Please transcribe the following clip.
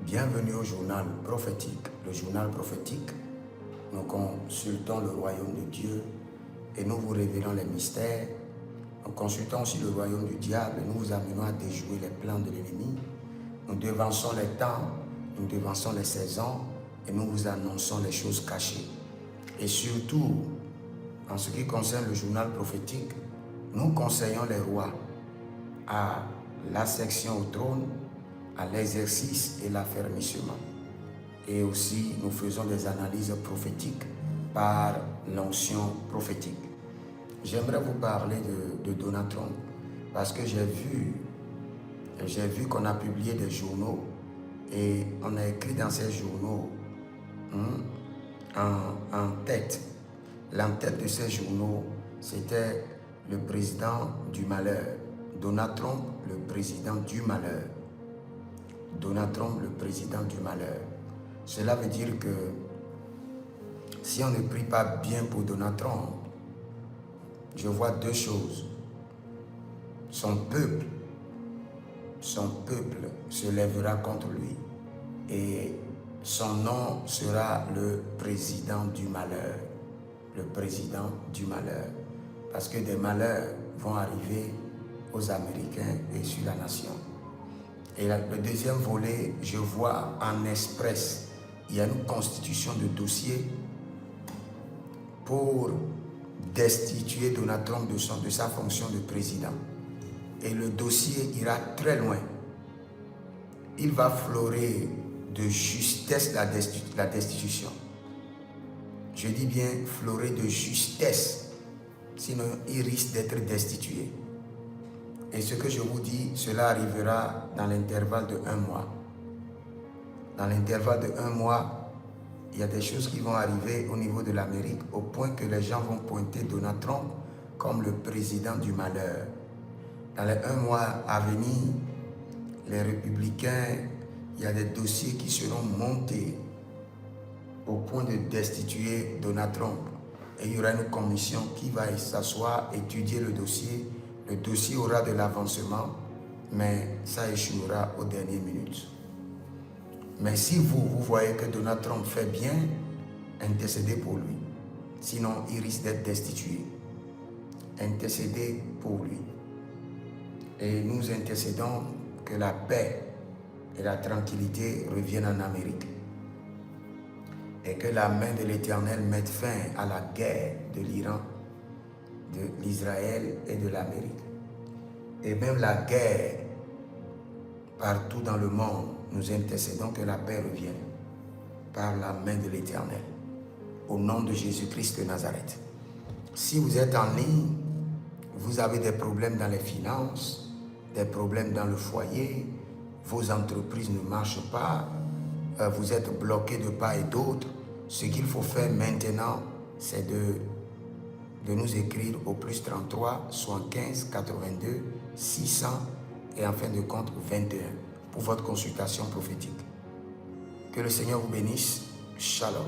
Bienvenue au journal prophétique. Le journal prophétique, nous consultons le royaume de Dieu et nous vous révélons les mystères. Nous consultons aussi le royaume du diable et nous vous amenons à déjouer les plans de l'ennemi. Nous devançons les temps, nous devançons les saisons et nous vous annonçons les choses cachées. Et surtout, en ce qui concerne le journal prophétique, nous conseillons les rois à l'ascension au trône, à l'exercice et l'affermissement. Et aussi, nous faisons des analyses prophétiques par l'onction prophétique. J'aimerais vous parler de Donald Trump parce que j'ai vu qu'on a publié des journaux et on a écrit dans ces journaux en tête. L'en-tête de ces journaux, c'était le président du malheur. Donald Trump, le président du malheur. Donald Trump, le président du malheur. Cela veut dire que si on ne prie pas bien pour Donald Trump, je vois deux choses. Son peuple se lèvera contre lui et son nom sera le président du malheur. Le président du malheur. Parce que des malheurs vont arriver aux Américains et sur la nation. Et le deuxième volet, je vois en express, il y a une constitution de dossier pour destituer Donald Trump de sa fonction de président. Et le dossier ira très loin. Il va florer de justesse la destitution. Je dis bien florer de justesse, sinon il risque d'être destitué. Et ce que je vous dis, cela arrivera dans l'intervalle de 1 mois. Dans l'intervalle de 1 mois, il y a des choses qui vont arriver au niveau de l'Amérique, au point que les gens vont pointer Donald Trump comme le président du malheur. Dans les 1 mois à venir, les républicains, il y a des dossiers qui seront montés au point de destituer Donald Trump. Et il y aura une commission qui va s'asseoir, étudier le dossier. Le dossier aura de l'avancement, mais ça échouera aux dernières minutes. Mais si vous voyez que Donald Trump fait bien, intercédez pour lui. Sinon, il risque d'être destitué. Intercédez pour lui. Et nous intercédons que la paix et la tranquillité reviennent en Amérique. Et que la main de l'Éternel mette fin à la guerre de l'Iran, de l'Israël et de l'Amérique. Et même la guerre partout dans le monde, nous intercédons que la paix revienne par la main de l'Éternel. Au nom de Jésus-Christ de Nazareth. Si vous êtes en ligne, vous avez des problèmes dans les finances, des problèmes dans le foyer, vos entreprises ne marchent pas, vous êtes bloqué de part et d'autre, ce qu'il faut faire maintenant, c'est de nous écrire au +33 75 82 600 et en fin de compte 21 pour votre consultation prophétique. Que le Seigneur vous bénisse. Shalom.